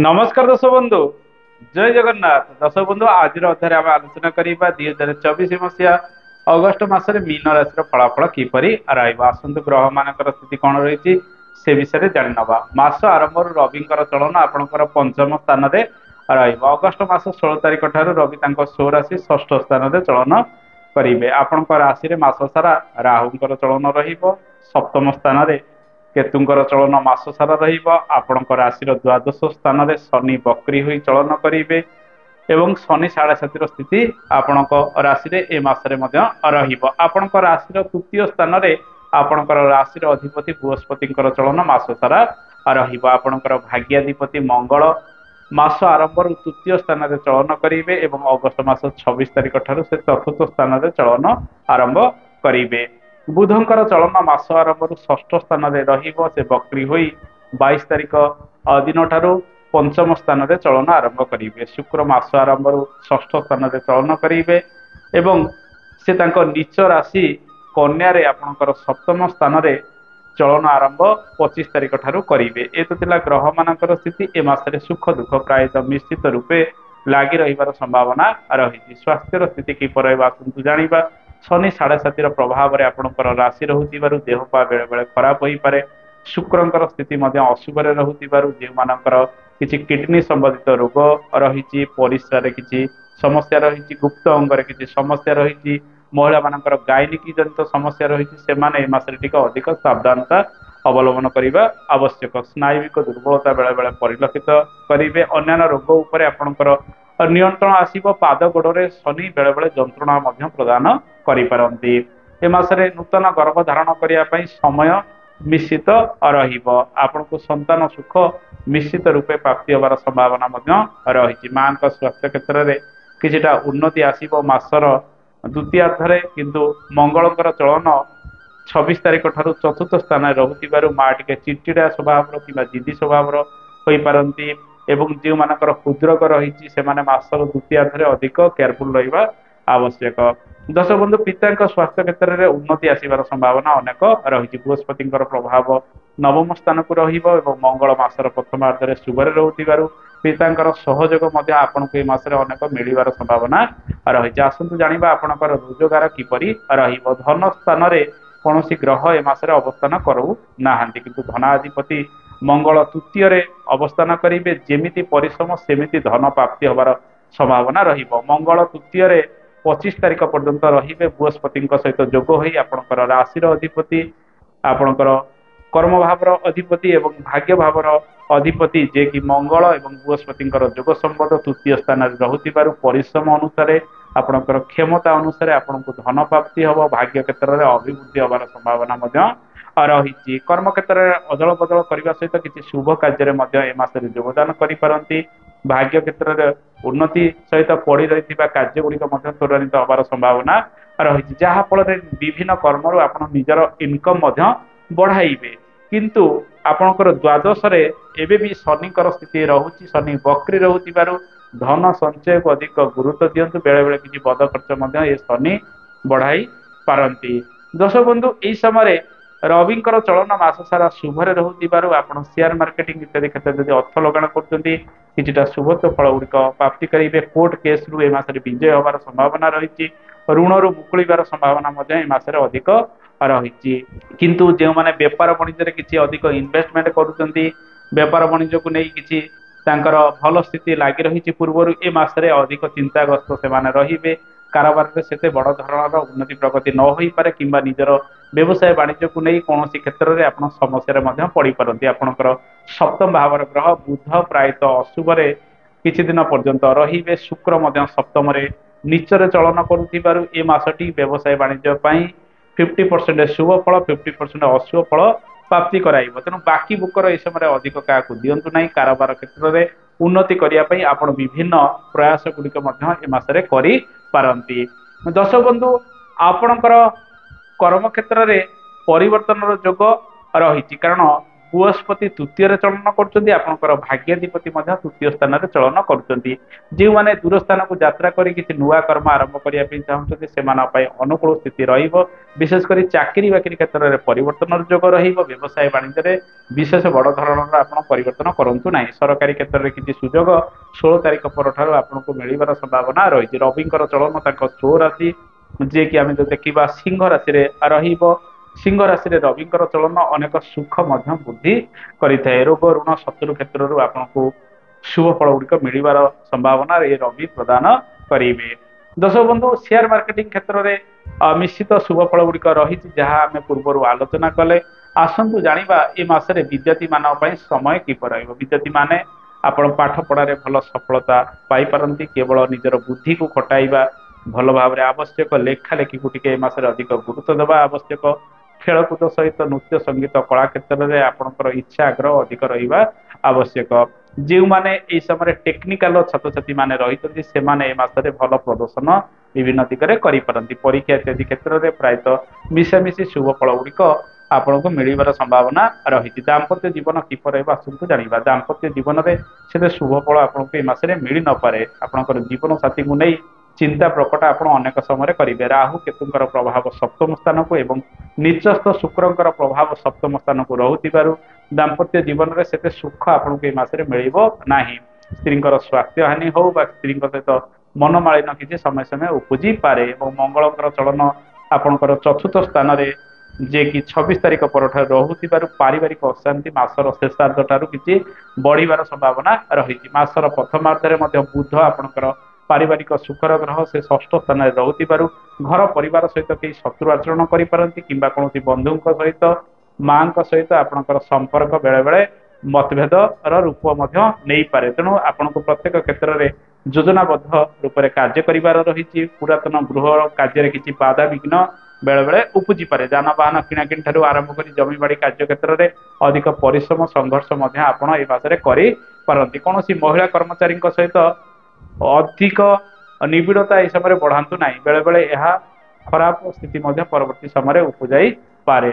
नमस्कार दर्शक बंधु। जय जगन्नाथ। दर्शक बंधु आज अध्याय आम आलोचना करवा 2024 मसीहा अगस्ट मासरे मीन राशि फलाफल किपरि आसतु ग्रह मान स्थिति कौन रही से विषय जाणी नवा। मास आरंभ रवि चलन आपंकर पंचम स्थान में अगस्ट मास 16 तारिख ठार रवि स्व राशि षष्ठ स्थान में चलन करेंगे। आपण राशि मास सारा राहुंर चलन रप्तम स्थान में केतुंकर चलन मास सारा आपणकर राशि द्वादश स्थान में शनि बक्री हुई चलन करेंगे एवं शनि 7.5 स्थिति आपण राशि ए मासरे आपण राशि तृतीय स्थान में आपणकर राशि अधिपति बृहस्पति चलन मास सारा आपणकर भाग्याधिपति मंगल मास आरंभ तृतीय स्थान में चलन करेंगे एवं अगस्ट मास 26 तारिख ठार से चतुर्थ स्थान में चलन आरंभ करेंगे। बुधंकर चलन मास आरंभ षष्ठ स्थान में से बक्री हुई 22 तारिख दिन ठारू पंचम स्थान में चलन आरंभ करेंगे। शुक्र मास आरंभ षष्ठ स्थान में चलन करेंगे एवं से नीच राशि कन्या रे आपणकर सप्तम स्थान में चलन आरंभ 25 तारिख ठारू करेंगे। ए तो थिला ग्रह मानकर स्थिति ए मासरे सुख दुख प्राय निश्चित रूपे लगी रहिबार संभावना रही। स्वास्थ्य स्थिति किपर आसतु जानिबा। शनि 7.5 प्रभाव में आपणकर राशि रहुथिबारु देह पा बेले बेले खराब होई पारे। शुक्रंकर स्थिति अशुभ रहुथिबारु जे मानकर किछि किडनी संबंधित रोग रही, परिस्रा किछि समस्या रही, गुप्त अंग किछि समस्या रही, महिला मानकर गायनिकी जनित समस्या रही, से माने मासरे टिक अधिक सावधानता अवलंबन करने आवश्यक। स्नायुविक दुर्बलता बेले बेले परिलक्षित करेंगे। अन्य रोग उपरे आपणकर नियंत्रण आसीबो। पाद गोड़े शनि बेले बेले जंत्रणा प्रदान करिपारंती। ए मासरे नूतन गर्भ धारण करने समय निश्चित आपण को संतान सुख निश्चित रूपे प्राप्ति होवार संभावना रही। मां का स्वास्थ्य क्षेत्र में किछिटा उन्नति आसीबो मासर द्वितीयार्धरे, किंतु मंगलकर चलन 26 तारिख ठारू चतुर्थ स्थान रहुथिबारु मां टिके चिड़चिड़ा स्वभाव कि जिद्दी स्वभाव होई पारंती एवं जो मानकर हृदरोग रही से मासर द्वितीयार्धरे अधिक केयरफुल रहिबा आवश्यक। दर्शक बंधु, पिता स्वास्थ्य क्षेत्र में उन्नति आसबार संभावना अनेक रही। बृहस्पति प्रभाव नवम स्थान को एवं मंगल मासर प्रथमार्धरे शुभरे रहुथिबारु पिता सहयोग आपण को मासरे अनेक मिलबार संभावना रही। आसतु जानिबा आपणकर रोजगार किपरि रहिबो। धन स्थान में कौन ग्रह ए मासरे अवस्थान करू नाहांती, किंतु धनाधिपति मंगल तृतीय रे अवस्थान करेंगे। जेमिति परिश्रम सेमिति धन प्राप्ति होवार संभावना रहिबो। मंगल तृतीय रे 25 तारिख पर्यंत रहिबे। बृहस्पति सहित जोग होई आपणकर राशि अधिपति आपणकर कर्म भावर अधिपति एवं भाग्य भावर अधिपति जे कि मंगल एवं बृहस्पति जोग संबंध तृतीय स्थान रहुथिबारु परिश्रम अनुसार आपणकर क्षमता अनुसार आपण को धन प्राप्ति हम। भाग्य क्षेत्र में अभिवृद्धि होवार संभावना रही। कर्म क्षेत्र में अदल बदल करने सहित किसी शुभ कार्य ए मासरे योगदान करिपारंती। भाग्य क्षेत्र में उन्नति सहित पड़ रही कार्यगुड़िक त्वरान्वित होवार संभावना रही, जहाँ फल विभिन्न कर्म आप निजर इनकम बढ़ाइबे। किंतु आपणकर द्वादश एबे भी शनिकर स्थिति रहुची। शनि बक्री रहुथिबारु धन संचय को अधिक गुरुत्व दियंतु। बेले बेले किसी बद खर्च ये शनि बढ़ाई पारंती। दर्शक बंधु, यही समय रविंकर चलन मास सारा शुभरे रहुथिबारु आपण शेयर मार्केटिंग इत्यादि क्षेत्र में अर्थ लगाण करछंती किछिटा शुभत्व फल गुड़िक प्राप्ति करेंगे। कोर्ट केस रु ए मासरे विजय होवार संभावना रही। ऋण रु मुकुलिबार संभावना ए मासरे अधिक रही। किंतु जो माने व्यापार वाणिज्य किसी अधिक इन्वेस्टमेंट करुछंती, व्यापार वाणिज्य को नहीं किसी तांकर भल स्थिति लगी रही पूर्वर ए मासरे अधिक चिंताग्रस्त से रहिबे। कारोबार में सेते बड़ धरणर उन्नति प्रगति न होई पारे किंबा निजर व्यवसाय वाणिज्य को नहीं कौन क्षेत्र में आप समस्या पड़ पारती। आपणकर सप्तम भावर ग्रह बुध प्रायतः अशुभरे किछि दिन पर्यंत रहिबे। शुक्र सप्तम नीचरे चलन करुथिबारु ए मासटी व्यवसाय वाणिज्य 50% शुभ फल 50% अशुभ फल प्राप्ति कराइब। तेणु बाकी बुकर ए समय अधिक क्या दिंतु ना। कारोबार क्षेत्र में उन्नति करने आप विभिन्न प्रयास गुड़िक मसरे करती। दर्शक बंधु, आपणकर कर्म क्षेत्र में परिवर्तन जोग रही, कारण बृहस्पति तृतीय चलन करुँच आपंकर भाग्याधिपति तृतीय स्थान में चलन करुँच जो मैंने दूर स्थान को यात्रा कर किसी नुआ कर्म आरंभ करने चाहते से अनुकूल स्थिति विशेषकर चाकरी बाकरी क्षेत्र में परिवर्तन जोग व्यवसाय वाणिज्य विशेष बड़ धरणर आप परिवर्तन करूँ ना सरकारी क्षेत्र में किसी सुजोग 16 तारीख पर आपको मिलवर संभावना रही रवि चलन स्व राशि जी कि आम जो देखा सिंह राशि सिंह राशि रवि चलन अनेक सुख वृद्धि करें रोग ऋण शत्रु क्षेत्र आपको शुभ फल गुड़िक मिलवार संभावना ये रवि प्रदान करेंगे। दर्शक बंधु शेयर मार्केटिंग क्षेत्र में निश्चित शुभ फल गुड़िक रही जहाँ आम पूर्व आलोचना कले आसतु जाना ये मसरे विद्यार्थी मान समय किपर विद्यार्थी माने आपण पाठ पढ़ारे भल सफलता पाई केवल निजर बुद्धि को खटाइबा भल भाव में आवश्यक लेखा लेखी को टिके मसरे अधिक गुरुत्व देवा आवश्यक खेलकूद सहित नृत्य संगीत कला क्षेत्र में आपंकर इच्छा आग्रह अधिक रहा आवश्यक जो मैंने यह समय टेक्निकाल छात्र छात्री मैंने रही से मसरे भल प्रदर्शन विभिन्न दिगरे करें परीक्षा इत्यादि क्षेत्र में प्रायतः मिशामिशी शुभ फल गुड़िक आपन को मिलवर संभावना रही दाम्पत्य जीवन किपर आसतु जाना दाम्पत्य जीवन में से शुभ फल आपको मसरे मिल न पारे आपंकर जीवन साथी को नहीं चिंता प्रकट आप अनेक समय करेंगे राहु केतुंकर प्रभाव सप्तम स्थान को एवं नीचस्थ शुक्रंकर प्रभाव सप्तम स्थान को रोथिबारु दाम्पत्य जीवन में से सुख आपको मसरे मिल ना स्त्री स्वास्थ्य हानि हो स्त्री सहित मनमालिन किसी समय समय उपजी पारे मंगल चलन आपंकर चतुर्थ स्थान में जे कि 26 तारीख पर रोथिबारु पारिवारिक अशांति मासर शेषार्ध ठारू किसी बढ़िबार संभावना रही मासर प्रथमार्धरे बुध आपंकर पारिवारिक सुखर ग्रह से षष्ठ स्थान में रोथिबारु घर परिवार सहित कई शत्रु आचरण करें कि कौन बंधु सहित माँ सहित आपंकर संपर्क बेले बेले मतभेद रूप नहीं पारे तेणु आपको प्रत्येक क्षेत्र में योजनाबद्ध रूप से कार्य कर रही पुरातन गृह कार्य किसी बाधा विघ्न बेले बेले उपजी पारे जानवाहन किणाकिणी ठारू आरंभ कर जमीबाड़ी कार्य क्षेत्र में अधिक परिश्रम संघर्ष आपसरे करती कौन महिला कर्मचारी सहित अधिक निबिड़ता यह समय बढ़ातु ना बेले बेले यह खराब स्थिति परवर्ती समय उपजाई पारे।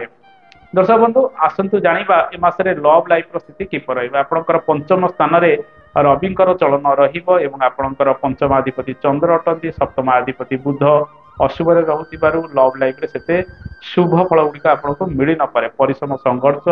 दर्शक बंधु आसतु जाना ए मसरे लव लाइफ स्थिति किपर आपंकर पंचम स्थान में रवि चलन रहा पंचमाधिपति चंद्र अटंती सप्तमाधिपति बुध अशुभ रोथिबारु लव लाइफ से शुभ फल गुड़िक आपको मिल न पारे परिश्रम संघर्ष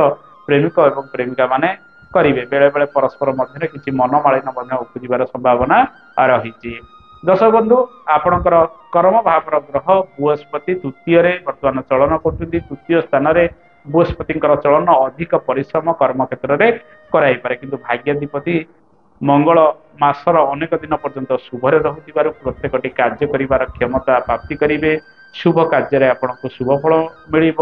प्रेमिक और प्रेमिका माने करेंगे बेले बेले परस्पर मध्य किसी मनमालिन उपजार संभावना रही। दर्शक बंधु आपणकर कर्म भाव ग्रह बृहस्पति तृतीय बर्तमान चलन कर तृतीय स्थान में बृहस्पति चलन अधिक परिश्रम कर्म क्षेत्र में कराइपे किंतु भाग्याधिपति मंगल मासर अनेक दिन पर्यंत शुभरे रोथिबारु प्रत्येक कार्य करिवार क्षमता प्राप्ति करेंगे शुभ कार्य आपको शुभ फल मिल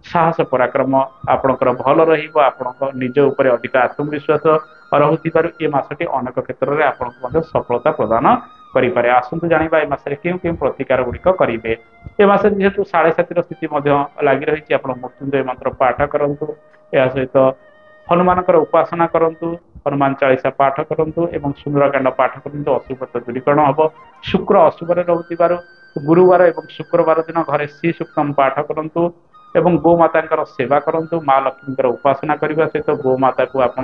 साहस पराक्रम आपंकर भल रहा निज उपर अधिक आत्मविश्वास रोथिबारु ये मासटी अनेक क्षेत्र में आपको सफलता प्रदान करें। आसतु जाना ए मसरे क्यों क्यों प्रतिकार गुड़िक करेंगे ए मस जेहेतु 7.5 स्थिति लगी रही मृत्युंजय मंत्र पाठ करूँ या सहित हनुमान उपासना करूँ हनुमान चालीसा पाठ करूँ एवं सुंदरकांड पाठ करूँ अशुभ दूरीकरण हम शुक्र अशुभ रोथिबारु गुरुवार और शुक्रवार दिन घरे श्री सूक्तम पाठ करूँ एवं गोमाता सेवा करूँ माँ लक्ष्मी उपासना करने सहित गोमाता को आप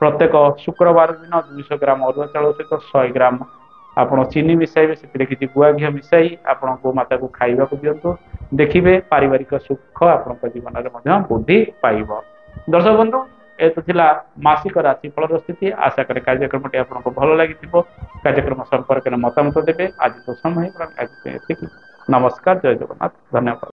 प्रत्येक शुक्रवार दिन 200 ग्राम अरुआ चाउल सहित 100 ग्राम आप चीनी मिसाइबे से किसी गुआ घी मिसाई आप गोमाता को खाइबा को दिंतु देखिए पारिवारिक सुख आप जीवन में वृद्धि पाइब। दर्शक बंधु ये तो थिला मासिक राशिफल स्थिति आशा करे कार्यक्रम आपको भल लगी कार्यक्रम संपर्क में मतामत देवे आज तो समय आज नमस्कार जय जगन्नाथ धन्यवाद।